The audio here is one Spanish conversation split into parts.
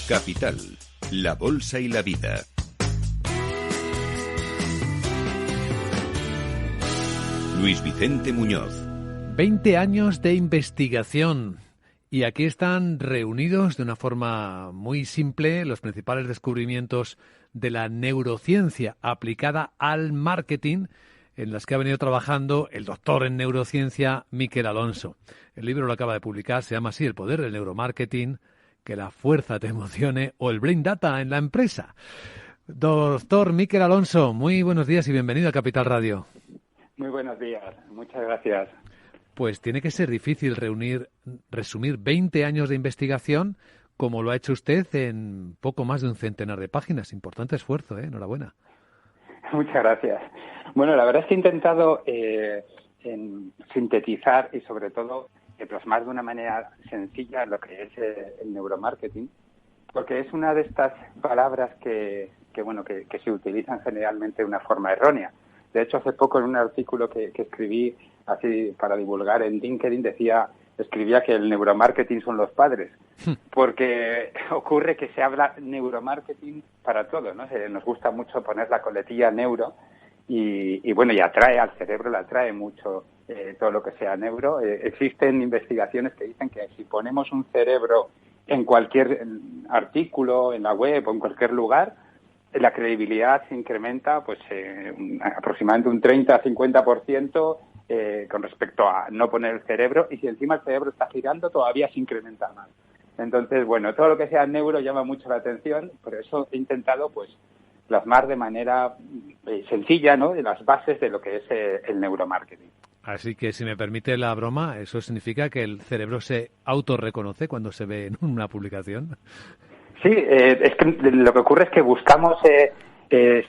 Capital, la bolsa y la vida. Luis Vicente Muñoz. 20 años de investigación. Y aquí están reunidos de una forma muy simple los principales descubrimientos de la neurociencia aplicada al marketing, en las que ha venido trabajando el doctor en neurociencia Miquel Alonso. El libro lo acaba de publicar, se llama así: El poder del neuromarketing, que la fuerza te emocione, o el brain data en la empresa. Doctor Miquel Alonso, muy buenos días y bienvenido a Capital Radio. Muy buenos días, muchas gracias. Pues tiene que ser difícil resumir 20 años de investigación como lo ha hecho usted en poco más de un centenar de páginas. Importante esfuerzo, ¿eh? Enhorabuena. Muchas gracias. Bueno, la verdad es que he intentado sintetizar y sobre todo plasmar de una manera sencilla lo que es el neuromarketing, porque es una de estas palabras que se utilizan generalmente de una forma errónea. De hecho, hace poco en un artículo que escribí así para divulgar en LinkedIn escribía que el neuromarketing son los padres, porque ocurre que se habla neuromarketing para todo, ¿no? Nos gusta mucho poner la coletilla neuro y atrae al cerebro, le atrae mucho todo lo que sea neuro. Existen investigaciones que dicen que si ponemos un cerebro en cualquier artículo, en la web o en cualquier lugar, la credibilidad se incrementa aproximadamente un 30-50% con respecto a no poner el cerebro, y si encima el cerebro está girando todavía se incrementa más. Entonces, todo lo que sea neuro llama mucho la atención, por eso he intentado plasmar de manera sencilla, ¿no?, de las bases de lo que es el neuromarketing. Así que, si me permite la broma, ¿eso significa que el cerebro se autorreconoce cuando se ve en una publicación? Sí, es que lo que ocurre es que buscamos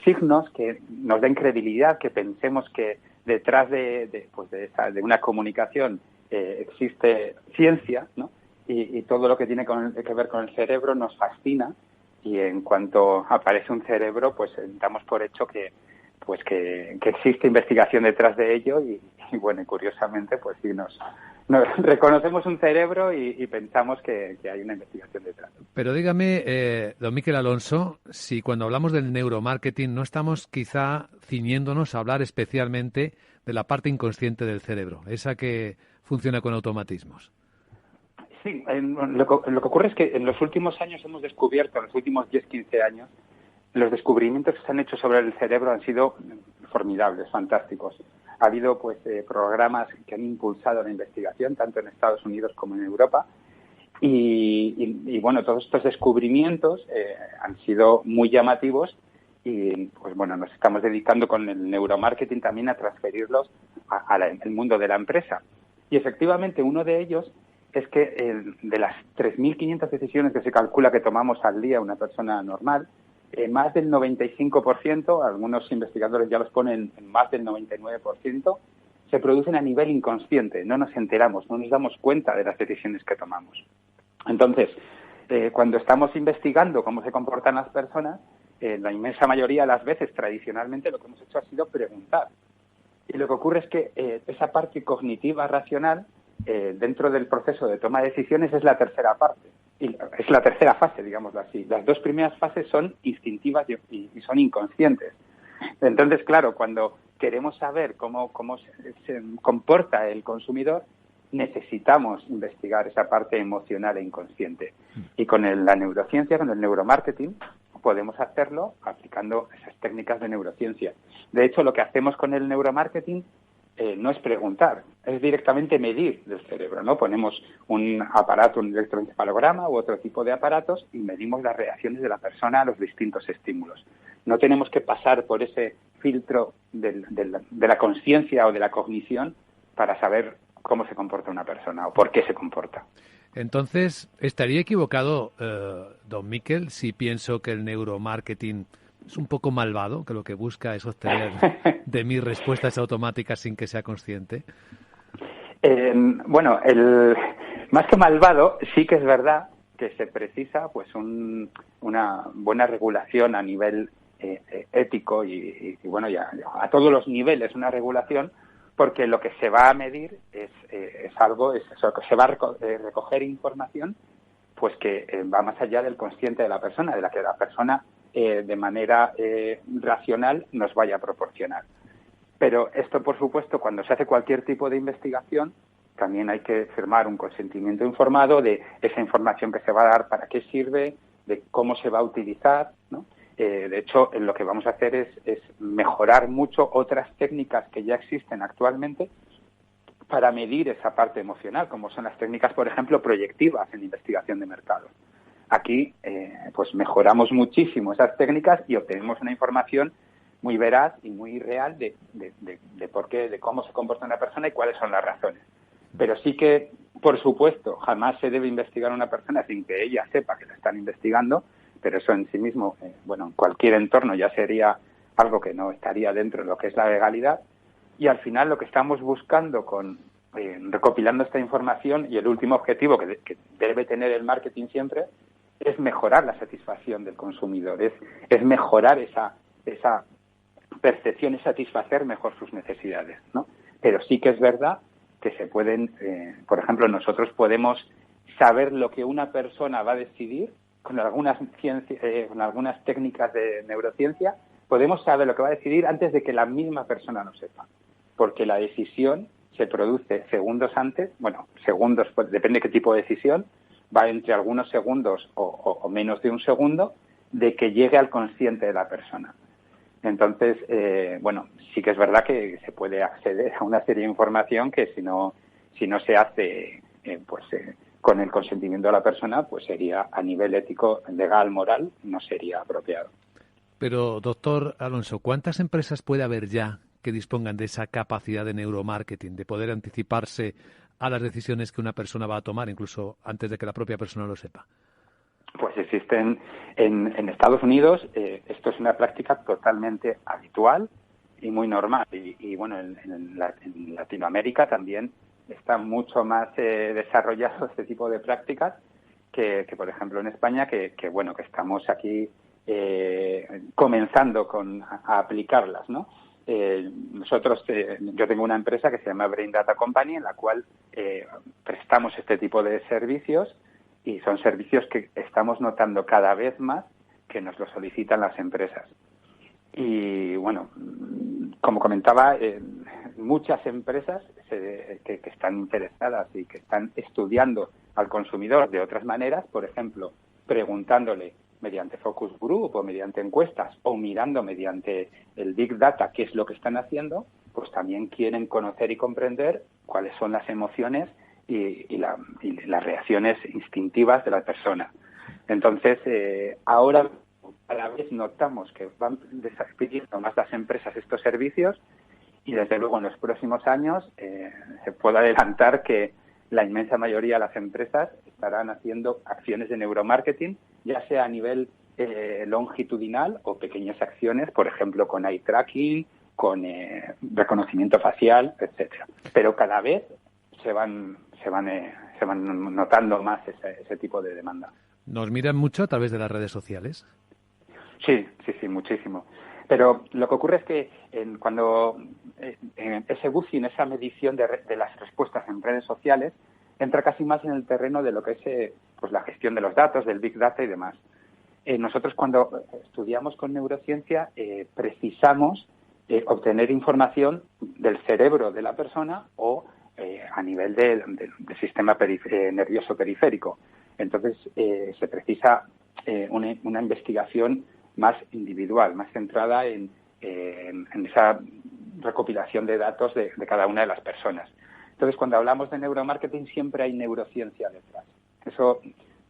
signos que nos den credibilidad, que pensemos que detrás de una comunicación existe ciencia, ¿no? Y todo lo que tiene que ver con el cerebro nos fascina, y en cuanto aparece un cerebro, damos por hecho que existe investigación detrás de ello y curiosamente, sí, nos reconocemos un cerebro y pensamos que hay una investigación detrás. Pero dígame, don Miquel Alonso, si cuando hablamos del neuromarketing no estamos quizá ciñéndonos a hablar especialmente de la parte inconsciente del cerebro, esa que funciona con automatismos. Sí, lo que ocurre es que en los últimos años hemos descubierto, en los últimos 10-15 años, los descubrimientos que se han hecho sobre el cerebro han sido formidables, fantásticos. Ha habido programas que han impulsado la investigación, tanto en Estados Unidos como en Europa, y todos estos descubrimientos han sido muy llamativos, y nos estamos dedicando con el neuromarketing también a transferirlos al mundo de la empresa. Y efectivamente uno de ellos es que de las 3.500 decisiones que se calcula que tomamos al día una persona normal, más del 95%, algunos investigadores ya los ponen en más del 99%, se producen a nivel inconsciente. No nos enteramos, no nos damos cuenta de las decisiones que tomamos. Entonces, cuando estamos investigando cómo se comportan las personas, la inmensa mayoría de las veces, tradicionalmente, lo que hemos hecho ha sido preguntar. Y lo que ocurre es que esa parte cognitiva racional, dentro del proceso de toma de decisiones, es la tercera parte. Y es la tercera fase, digámoslo así. Las dos primeras fases son instintivas y son inconscientes. Entonces, claro, cuando queremos saber cómo se comporta el consumidor, necesitamos investigar esa parte emocional e inconsciente. Y con la neurociencia, con el neuromarketing, podemos hacerlo aplicando esas técnicas de neurociencia. De hecho, lo que hacemos con el neuromarketing no es preguntar, es directamente medir del cerebro, ¿no? Ponemos un aparato, un electroencefalograma u otro tipo de aparatos, y medimos las reacciones de la persona a los distintos estímulos. No tenemos que pasar por ese filtro de la conciencia o de la cognición para saber cómo se comporta una persona o por qué se comporta. Entonces, ¿estaría equivocado, don Miquel, si pienso que el neuromarketing es un poco malvado, que lo que busca es obtener de mí respuestas automáticas sin que sea consciente? Más que malvado, sí que es verdad que se precisa una buena regulación a nivel ético y a todos los niveles una regulación, porque lo que se va a medir es algo, es eso, que se va a recoger información pues que va más allá del consciente de la persona, de la que la persona de manera racional nos vaya a proporcionar. Pero esto, por supuesto, cuando se hace cualquier tipo de investigación, también hay que firmar un consentimiento informado de esa información que se va a dar, para qué sirve, de cómo se va a utilizar, ¿no? De hecho, lo que vamos a hacer es mejorar mucho otras técnicas que ya existen actualmente para medir esa parte emocional, como son las técnicas, por ejemplo, proyectivas en investigación de mercado. Aquí, pues mejoramos muchísimo esas técnicas y obtenemos una información muy veraz y muy real de por qué, de cómo se comporta una persona y cuáles son las razones. Pero sí que, por supuesto, jamás se debe investigar a una persona sin que ella sepa que la están investigando, pero eso en sí mismo, en cualquier entorno ya sería algo que no estaría dentro de lo que es la legalidad. Y al final lo que estamos buscando recopilando esta información, y el último objetivo que debe tener el marketing siempre, es mejorar la satisfacción del consumidor, es mejorar esa percepción y satisfacer mejor sus necesidades, ¿no? Pero sí que es verdad que se pueden, por ejemplo, nosotros podemos saber lo que una persona va a decidir con algunas técnicas de neurociencia, podemos saber lo que va a decidir antes de que la misma persona lo sepa, porque la decisión se produce segundos antes, segundos, pues depende de qué tipo de decisión, va entre algunos segundos o menos de un segundo de que llegue al consciente de la persona. Entonces, sí que es verdad que se puede acceder a una serie de información que si no se hace con el consentimiento de la persona, pues sería a nivel ético, legal, moral, no sería apropiado. Pero, doctor Alonso, ¿cuántas empresas puede haber ya que dispongan de esa capacidad de neuromarketing, de poder anticiparse a las decisiones que una persona va a tomar, incluso antes de que la propia persona lo sepa? Pues existen en Estados Unidos, esto es una práctica totalmente habitual y muy normal. Y en Latinoamérica también está mucho más desarrollado este tipo de prácticas que por ejemplo, en España, que estamos aquí comenzando a aplicarlas, ¿no? Yo tengo una empresa que se llama Brain Data Company, en la cual prestamos este tipo de servicios, y son servicios que estamos notando cada vez más que nos lo solicitan las empresas. Y como comentaba, muchas empresas que están interesadas y que están estudiando al consumidor de otras maneras, por ejemplo, preguntándole mediante focus group o mediante encuestas o mirando mediante el Big Data qué es lo que están haciendo, pues también quieren conocer y comprender cuáles son las emociones y las reacciones instintivas de la persona. Entonces, ahora a la vez notamos que van pidiendo más las empresas estos servicios, y desde luego en los próximos años se puede adelantar que la inmensa mayoría de las empresas estarán haciendo acciones de neuromarketing, ya sea a nivel longitudinal o pequeñas acciones, por ejemplo, con eye tracking, con reconocimiento facial, etcétera. Pero cada vez se van notando más ese tipo de demanda. ¿Nos miran mucho a través de las redes sociales? Sí, muchísimo. Pero lo que ocurre es que cuando ese buzzing, esa medición de las respuestas en redes sociales, entra casi más en el terreno de lo que es la gestión de los datos, del Big Data y demás. Nosotros cuando estudiamos con neurociencia precisamos obtener información del cerebro de la persona o a nivel del sistema nervioso periférico. Entonces se precisa una investigación más individual, más centrada en esa recopilación de datos de cada una de las personas. Entonces, cuando hablamos de neuromarketing, siempre hay neurociencia detrás. Eso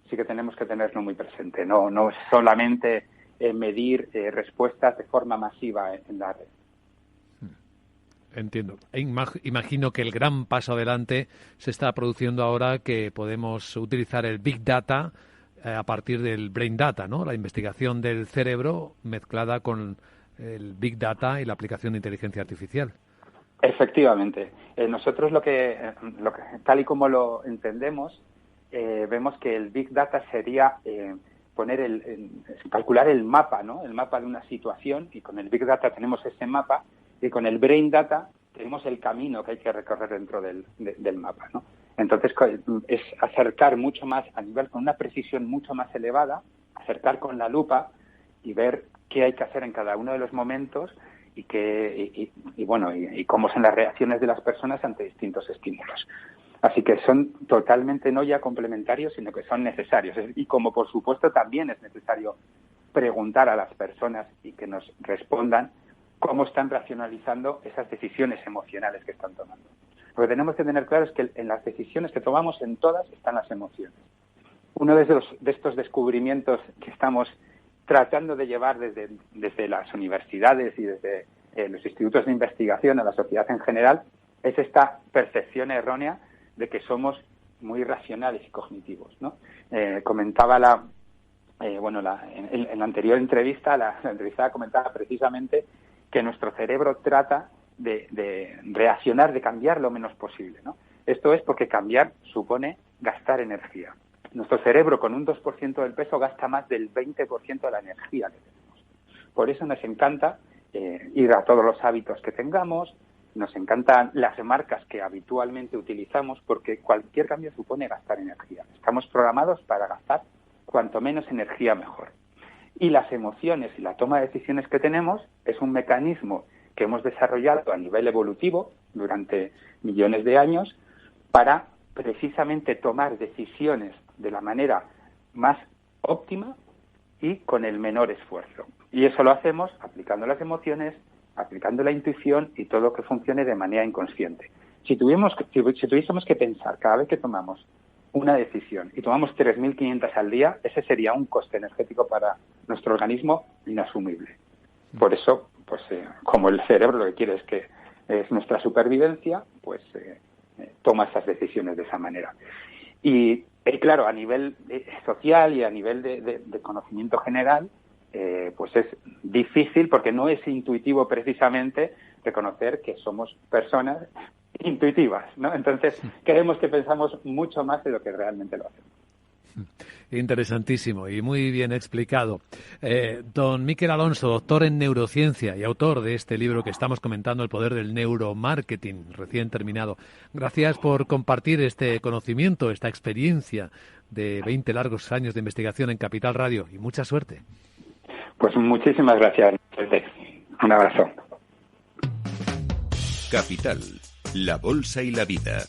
sí que tenemos que tenerlo muy presente. No es solamente medir respuestas de forma masiva en la red. Entiendo. Imagino que el gran paso adelante se está produciendo ahora, que podemos utilizar el Big Data a partir del Brain Data, ¿no? La investigación del cerebro mezclada con el Big Data y la aplicación de inteligencia artificial. Efectivamente. Nosotros lo que tal y como lo entendemos, vemos que el Big Data sería calcular el mapa, ¿no? El mapa de una situación, y con el Big Data tenemos ese mapa, y con el Brain Data tenemos el camino que hay que recorrer dentro del mapa, ¿no? Entonces, es acercar mucho más a nivel, con una precisión mucho más elevada, acercar con la lupa y ver qué hay que hacer en cada uno de los momentos y cómo son las reacciones de las personas ante distintos estímulos. Así que son totalmente no ya complementarios, sino que son necesarios. Y como por supuesto también es necesario preguntar a las personas y que nos respondan cómo están racionalizando esas decisiones emocionales que están tomando. Lo que tenemos que tener claro es que en las decisiones que tomamos, en todas, están las emociones. Uno de estos descubrimientos que estamos tratando de llevar desde las universidades y desde los institutos de investigación a la sociedad en general es esta percepción errónea de que somos muy racionales y cognitivos, ¿no? Comentaba en la anterior entrevista, la entrevistada comentaba precisamente que nuestro cerebro trata de reaccionar, de cambiar lo menos posible, ¿no? Esto es porque cambiar supone gastar energía. Nuestro cerebro, con un 2% del peso, gasta más del 20% de la energía que tenemos. Por eso nos encanta ir a todos los hábitos que tengamos, nos encantan las marcas que habitualmente utilizamos, porque cualquier cambio supone gastar energía. Estamos programados para gastar cuanto menos energía mejor. Y las emociones y la toma de decisiones que tenemos es un mecanismo que hemos desarrollado a nivel evolutivo durante millones de años para precisamente tomar decisiones de la manera más óptima y con el menor esfuerzo. Y eso lo hacemos aplicando las emociones, aplicando la intuición y todo que funcione de manera inconsciente. Si tuviésemos que pensar cada vez que tomamos una decisión y tomamos 3.500 al día, ese sería un coste energético para nuestro organismo inasumible. Por eso, como el cerebro lo que quiere es nuestra supervivencia, toma esas decisiones de esa manera. Y claro, a nivel social y a nivel de conocimiento general, es difícil porque no es intuitivo precisamente reconocer que somos personas intuitivas, ¿no? Entonces, creemos que pensamos mucho más de lo que realmente lo hacemos. Interesantísimo y muy bien explicado. Don Miquel Alonso, doctor en neurociencia y autor de este libro que estamos comentando, El poder del neuromarketing, recién terminado. Gracias por compartir este conocimiento, esta experiencia de 20 largos años de investigación en Capital Radio y mucha suerte. Pues muchísimas gracias. Un abrazo. Capital, la bolsa y la vida.